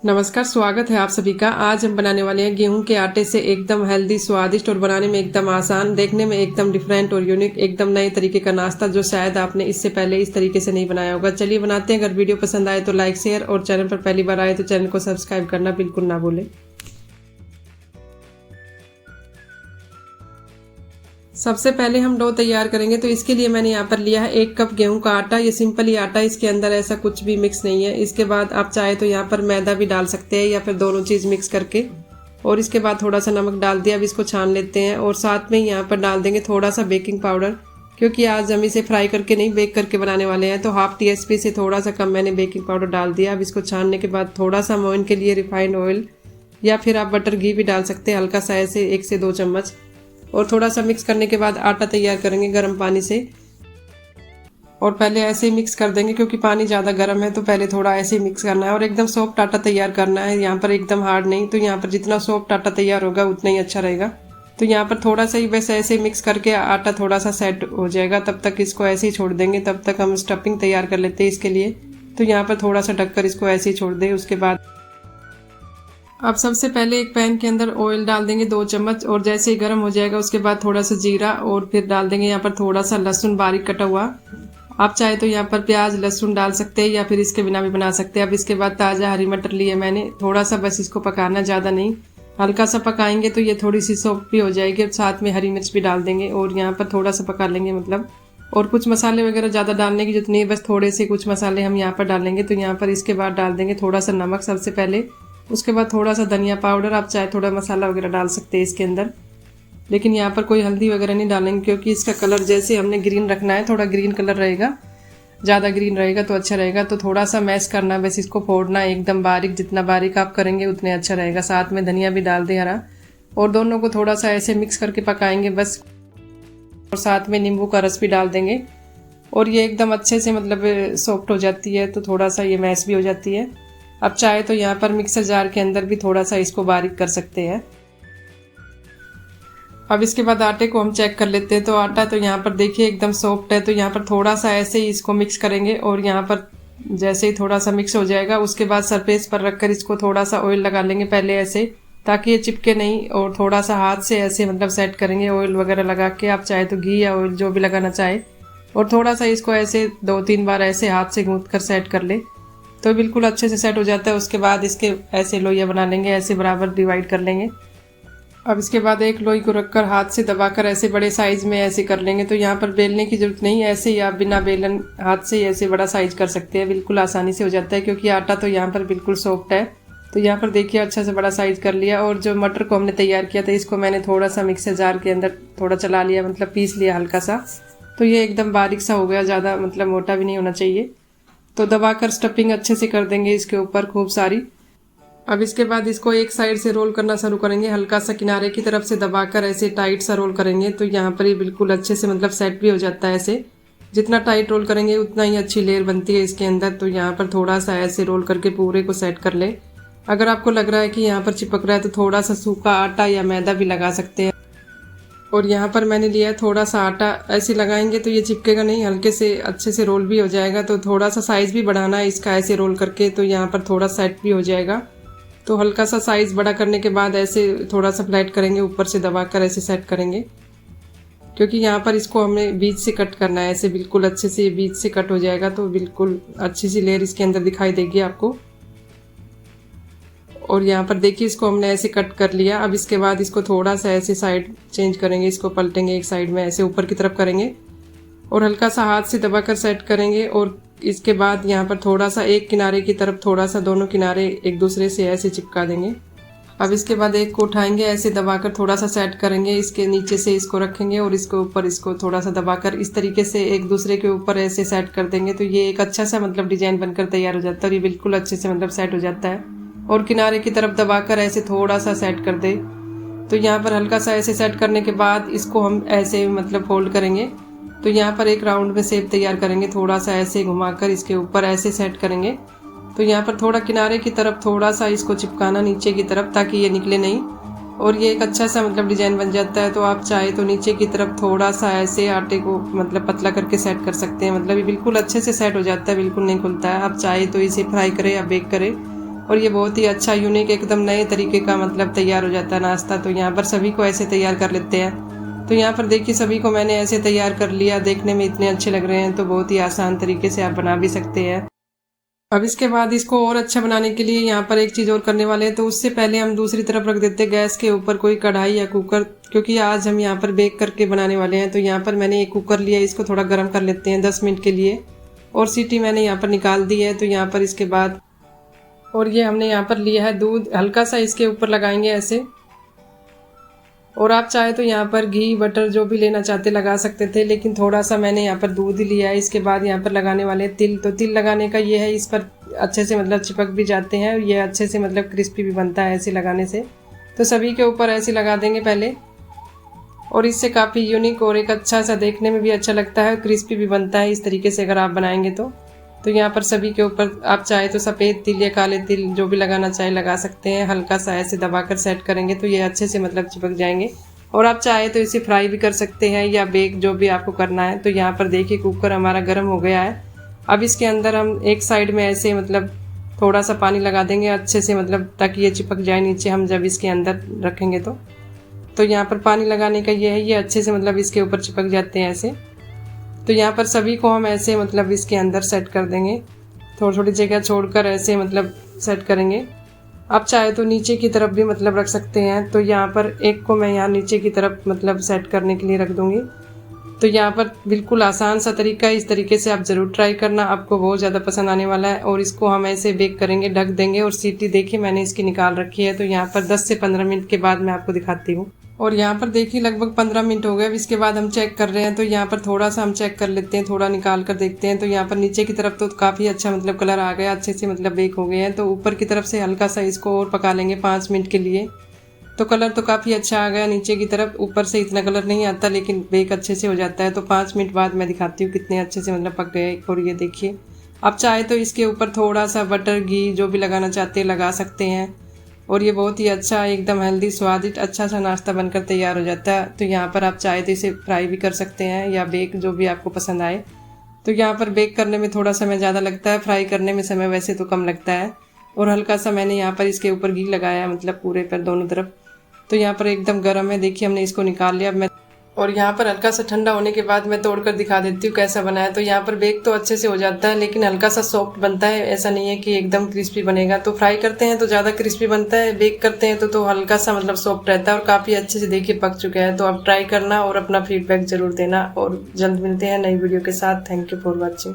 नमस्कार, स्वागत है आप सभी का। आज हम बनाने वाले हैं गेहूं के आटे से एकदम हेल्दी, स्वादिष्ट और बनाने में एकदम आसान, देखने में एकदम डिफरेंट और यूनिक, एकदम नए तरीके का नाश्ता जो शायद आपने इससे पहले इस तरीके से नहीं बनाया होगा। चलिए बनाते हैं। अगर वीडियो पसंद आए तो लाइक, शेयर और चैनल पर पहली बार आए तो चैनल को सब्सक्राइब करना बिल्कुल ना भूलें। सबसे पहले हम डो तैयार करेंगे, तो इसके लिए मैंने यहाँ पर लिया है 1 कप गेहूं का आटा। ये सिंपल ही आटा, इसके अंदर ऐसा कुछ भी मिक्स नहीं है। इसके बाद आप चाहे तो यहाँ पर मैदा भी डाल सकते हैं या फिर दोनों चीज मिक्स करके। और इसके बाद थोड़ा सा नमक डाल दिया। अब इसको छान लेते हैं और साथ में यहाँ पर डाल देंगे थोड़ा सा बेकिंग पाउडर, क्योंकि आज हम इसे फ्राई करके नहीं बेक करके बनाने वाले हैं, तो हाफ टीस्पून से थोड़ा सा कम मैंने बेकिंग पाउडर डाल दिया। अब इसको छानने के बाद थोड़ा सा मोइन के लिए रिफाइंड ऑयल या फिर आप बटर घी भी डाल सकते हैं, हल्का सा ऐसे 1 से 2 चम्मच। और थोड़ा सा मिक्स करने के बाद आटा तैयार करेंगे गर्म पानी से। और पहले ऐसे ही मिक्स कर देंगे, क्योंकि पानी ज़्यादा गर्म है, तो पहले थोड़ा ऐसे ही मिक्स करना है और एकदम सॉफ्ट आटा तैयार करना है। यहाँ पर एकदम हार्ड नहीं, तो यहाँ पर जितना सॉफ्ट आटा तैयार होगा उतना ही अच्छा रहेगा। तो यहाँ पर थोड़ा सा ही बस ऐसे ही मिक्स करके आटा थोड़ा सा सेट हो जाएगा, तब तक इसको ऐसे ही छोड़ देंगे। तब तक हम स्टफिंग तैयार कर लेते हैं इसके लिए। तो यहाँ पर थोड़ा सा ढककर इसको ऐसे ही छोड़ दें। उसके बाद अब सबसे पहले एक पैन के अंदर ऑयल डाल देंगे 2 चम्मच, और जैसे ही गर्म हो जाएगा उसके बाद थोड़ा सा जीरा और फिर डाल देंगे यहाँ पर थोड़ा सा लहसुन बारीक कटा हुआ। आप चाहे तो यहाँ पर प्याज लहसुन डाल सकते हैं या फिर इसके बिना भी बना सकते हैं। अब इसके बाद ताज़ा हरी मटर लिए मैंने, थोड़ा सा बस इसको पकाना, ज़्यादा नहीं, हल्का सा पकाएंगे तो ये थोड़ी सी सॉफ्ट भी हो जाएगी। और साथ में हरी मिर्च भी डाल देंगे और यहाँ पर थोड़ा सा पका लेंगे मतलब। और कुछ मसाले वगैरह ज़्यादा डालने की जरूरत नहीं है, बस थोड़े से कुछ मसाले हम यहाँ पर डालेंगे। तो यहाँ पर इसके बाद डाल देंगे थोड़ा सा नमक सबसे पहले, उसके बाद थोड़ा सा धनिया पाउडर। आप चाहे थोड़ा मसाला वगैरह डाल सकते हैं इसके अंदर, लेकिन यहाँ पर कोई हल्दी वगैरह नहीं डालेंगे, क्योंकि इसका कलर जैसे हमने ग्रीन रखना है, थोड़ा ग्रीन कलर रहेगा, ज़्यादा ग्रीन रहेगा तो अच्छा रहेगा। तो थोड़ा सा मैश करना, बस इसको फोड़ना एकदम बारीक, जितना बारीक आप करेंगे उतने अच्छा रहेगा। साथ में धनिया भी डाल दें हरा, और दोनों को थोड़ा सा ऐसे मिक्स करके पकाएंगे बस। और साथ में नींबू का रस भी डाल देंगे, और ये एकदम अच्छे से मतलब सॉफ्ट हो जाती है, तो थोड़ा सा ये मैश भी हो जाती है। अब चाहे तो यहाँ पर मिक्सर जार के अंदर भी थोड़ा सा इसको बारीक कर सकते हैं। अब इसके बाद आटे को हम चेक कर लेते हैं। तो आटा तो यहाँ पर देखिए एकदम सॉफ्ट है। तो यहाँ पर थोड़ा सा ऐसे ही इसको मिक्स करेंगे, और यहाँ पर जैसे ही थोड़ा सा मिक्स हो जाएगा उसके बाद सरफेस पर रखकर इसको थोड़ा सा ऑयल लगा लेंगे पहले ऐसे, ताकि ये चिपके नहीं। और थोड़ा सा हाथ से ऐसे मतलब सेट करेंगे ऑयल वगैरह लगा के, आप चाहे तो घी या ऑयल जो भी लगाना चाहे। और थोड़ा सा इसको ऐसे 2-3 बार ऐसे हाथ से गूंथ कर सेट कर ले, तो बिल्कुल अच्छे से सेट हो जाता है। उसके बाद इसके ऐसे लोइयाँ बना लेंगे, ऐसे बराबर डिवाइड कर लेंगे। अब इसके बाद एक लोई को रखकर हाथ से दबाकर ऐसे बड़े साइज में ऐसे कर लेंगे। तो यहाँ पर बेलने की जरूरत नहीं, ऐसे ही आप बिना बेलन हाथ से ऐसे बड़ा साइज कर सकते हैं, बिल्कुल आसानी से हो जाता है, क्योंकि आटा तो यहाँ पर बिल्कुल सॉफ्ट है। तो यहाँ पर देखिए अच्छा से बड़ा साइज कर लिया। और जो मटर को हमने तैयार किया था, इसको मैंने थोड़ा सा मिक्सर जार के अंदर थोड़ा चला लिया, मतलब पीस लिया हल्का सा। तो ये एकदम बारीक सा हो गया, ज़्यादा मतलब मोटा भी नहीं होना चाहिए। तो दबाकर स्टफिंग अच्छे से कर देंगे इसके ऊपर खूब सारी। अब इसके बाद इसको एक साइड से रोल करना शुरू करेंगे, हल्का सा किनारे की तरफ से दबाकर ऐसे टाइट सा रोल करेंगे। तो यहाँ पर ये बिल्कुल अच्छे से मतलब सेट भी हो जाता है ऐसे। जितना टाइट रोल करेंगे उतना ही अच्छी लेयर बनती है इसके अंदर। तो यहाँ पर थोड़ा सा ऐसे रोल करके पूरे को सेट कर ले। अगर आपको लग रहा है कि यहाँ पर चिपक रहा है तो थोड़ा सा सूखा आटा या मैदा भी लगा सकते हैं। और यहाँ पर मैंने लिया है थोड़ा सा आटा, ऐसे लगाएंगे तो ये चिपकेगा नहीं, हल्के से अच्छे से रोल भी हो जाएगा। तो थोड़ा सा साइज भी बढ़ाना है इसका ऐसे रोल करके, तो यहाँ पर थोड़ा सेट भी हो जाएगा। तो हल्का सा साइज बड़ा करने के बाद ऐसे थोड़ा सा फ्लैट करेंगे, ऊपर से दबाकर ऐसे सेट करेंगे, क्योंकि यहाँ पर इसको हमें बीच से कट करना है ऐसे, बिल्कुल अच्छे से बीच से कट हो जाएगा। तो बिल्कुल अच्छी सी लेयर इसके अंदर दिखाई देगी आपको। और यहाँ पर देखिए इसको हमने ऐसे कट कर लिया। अब इसके बाद इसको थोड़ा सा ऐसे साइड चेंज करेंगे, इसको पलटेंगे एक साइड में ऐसे ऊपर की तरफ करेंगे, और हल्का सा हाथ से दबाकर सेट करेंगे। और इसके बाद यहाँ पर थोड़ा सा एक किनारे की तरफ थोड़ा सा दोनों किनारे एक दूसरे से ऐसे चिपका देंगे। अब इसके बाद एक को उठाएंगे, ऐसे दबाकर थोड़ा सा सेट करेंगे, इसके नीचे से इसको रखेंगे और इसके ऊपर इसको थोड़ा सा दबाकर इस तरीके से एक दूसरे के ऊपर ऐसे सेट कर देंगे। तो ये एक अच्छा सा मतलब डिजाइन बनकर तैयार हो जाता है, और ये बिल्कुल अच्छे से मतलब सेट हो जाता है। और किनारे की तरफ दबाकर ऐसे थोड़ा सा सेट कर दे। तो यहाँ पर हल्का सा ऐसे सेट करने के बाद इसको हम ऐसे मतलब फोल्ड करेंगे। तो यहाँ पर एक राउंड में शेप तैयार करेंगे, थोड़ा सा ऐसे घुमाकर इसके ऊपर ऐसे सेट करेंगे। तो यहाँ पर थोड़ा किनारे की तरफ थोड़ा सा इसको चिपकाना नीचे की तरफ, ताकि ये निकले नहीं, और ये एक अच्छा सा मतलब डिजाइन बन जाता है। तो आप चाहे तो नीचे की तरफ थोड़ा सा ऐसे आटे को मतलब पतला करके सेट कर सकते हैं, मतलब ये बिल्कुल अच्छे से सेट हो जाता है, बिल्कुल नहीं खुलता है। आप चाहे तो इसे फ्राई करें या बेक करें, और ये बहुत ही अच्छा यूनिक एकदम नए तरीके का मतलब तैयार हो जाता है नाश्ता। तो यहाँ पर सभी को ऐसे तैयार कर लेते हैं। तो यहाँ पर देखिए सभी को मैंने ऐसे तैयार कर लिया, देखने में इतने अच्छे लग रहे हैं। तो बहुत ही आसान तरीके से आप बना भी सकते हैं। अब इसके बाद इसको और अच्छा बनाने के लिए यहाँ पर एक चीज़ और करने वाले हैं। तो उससे पहले हम दूसरी तरफ रख देते हैं गैस के ऊपर कोई कढ़ाई या कुकर, क्योंकि आज हम यहाँ पर बेक करके बनाने वाले हैं। तो यहाँ पर मैंने एक कुकर लिया, इसको थोड़ा गर्म कर लेते हैं 10 मिनट के लिए। और सीटी मैंने यहाँ पर निकाल दी है। तो यहाँ पर इसके बाद और ये हमने यहाँ पर लिया है दूध, हल्का सा इसके ऊपर लगाएंगे ऐसे। और आप चाहे तो यहाँ पर घी बटर जो भी लेना चाहते लगा सकते थे, लेकिन थोड़ा सा मैंने यहाँ पर दूध ही लिया है। इसके बाद यहाँ पर लगाने वाले तिल। तो तिल लगाने का ये है, इस पर अच्छे से मतलब चिपक भी जाते हैं, ये अच्छे से मतलब क्रिस्पी भी बनता है ऐसे लगाने से। तो सभी के ऊपर ऐसे लगा देंगे पहले, और इससे काफ़ी यूनिक और एक अच्छा सा देखने में भी अच्छा लगता है, क्रिस्पी भी बनता है इस तरीके से अगर आप बनाएंगे तो यहाँ पर सभी के ऊपर आप चाहे तो सफ़ेद तिल या काले तिल जो भी लगाना चाहे लगा सकते हैं। हल्का सा ऐसे दबाकर सेट करेंगे तो ये अच्छे से मतलब चिपक जाएंगे। और आप चाहे तो इसे फ्राई भी कर सकते हैं या बेक, जो भी आपको करना है। तो यहाँ पर देखिए कुकर हमारा गर्म हो गया है। अब इसके अंदर हम एक साइड में ऐसे मतलब थोड़ा सा पानी लगा देंगे अच्छे से, मतलब ताकि ये चिपक जाए नीचे हम जब इसके अंदर रखेंगे तो यहाँ पर पानी लगाने का ये है, ये अच्छे से मतलब इसके ऊपर चिपक जाते हैं ऐसे। तो यहाँ पर सभी को हम ऐसे मतलब इसके अंदर सेट कर देंगे, थोड़ी थोड़ी जगह छोड़कर ऐसे मतलब सेट करेंगे। आप चाहे तो नीचे की तरफ भी मतलब रख सकते हैं। तो यहाँ पर एक को मैं यहाँ नीचे की तरफ मतलब सेट करने के लिए रख दूँगी। तो यहाँ पर बिल्कुल आसान सा तरीका है, इस तरीके से आप ज़रूर ट्राई करना, आपको बहुत ज़्यादा पसंद आने वाला है। और इसको हम ऐसे बेक करेंगे, ढक देंगे। और सीटी देखिए मैंने इसकी निकाल रखी है। तो यहाँ पर 10 से 15 मिनट के बाद मैं आपको दिखाती हूँ। और यहाँ पर देखिए लगभग 15 मिनट हो गए। अब इसके बाद हम चेक कर रहे हैं। तो यहाँ पर थोड़ा सा हम चेक कर लेते हैं, थोड़ा निकाल कर देखते हैं। तो यहाँ पर नीचे की तरफ तो काफ़ी अच्छा मतलब कलर आ गया, अच्छे से मतलब बेक हो गए हैं। तो ऊपर की तरफ से हल्का सा इसको और पका लेंगे 5 मिनट के लिए। तो कलर तो काफ़ी अच्छा आ गया नीचे की तरफ, ऊपर से इतना कलर नहीं आता, लेकिन बेक अच्छे से हो जाता है। तो 5 मिनट बाद मैं दिखाती हूँ कितने अच्छे से मतलब पक गए। और ये देखिए, आप चाहे तो इसके ऊपर थोड़ा सा बटर घी जो भी लगाना चाहते हैं लगा सकते हैं। और ये बहुत ही अच्छा एकदम हेल्दी स्वादिष्ट अच्छा सा नाश्ता बनकर तैयार हो जाता है। तो यहाँ पर आप चाहे तो इसे फ्राई भी कर सकते हैं या बेक, जो भी आपको पसंद आए। तो यहाँ पर बेक करने में थोड़ा समय ज़्यादा लगता है, फ्राई करने में समय वैसे तो कम लगता है। और हल्का सा मैंने यहाँ पर इसके ऊपर घी लगाया, मतलब पूरे पर दोनों तरफ। तो यहाँ पर एकदम गर्म है, देखिए हमने इसको निकाल लिया। अब मैं और यहाँ पर हल्का सा ठंडा होने के बाद मैं तोड़कर दिखा देती हूँ कैसा बना है। तो यहाँ पर बेक तो अच्छे से हो जाता है, लेकिन हल्का सा सॉफ्ट बनता है, ऐसा नहीं है कि एकदम क्रिस्पी बनेगा। तो फ्राई करते हैं तो ज़्यादा क्रिस्पी बनता है, बेक करते हैं तो हल्का सा मतलब सॉफ्ट रहता है। और काफ़ी अच्छे से देखिए पक चुका है। तो आप ट्राई करना और अपना फीडबैक ज़रूर देना। और जल्द मिलते हैं नई वीडियो के साथ। Thank you for watching.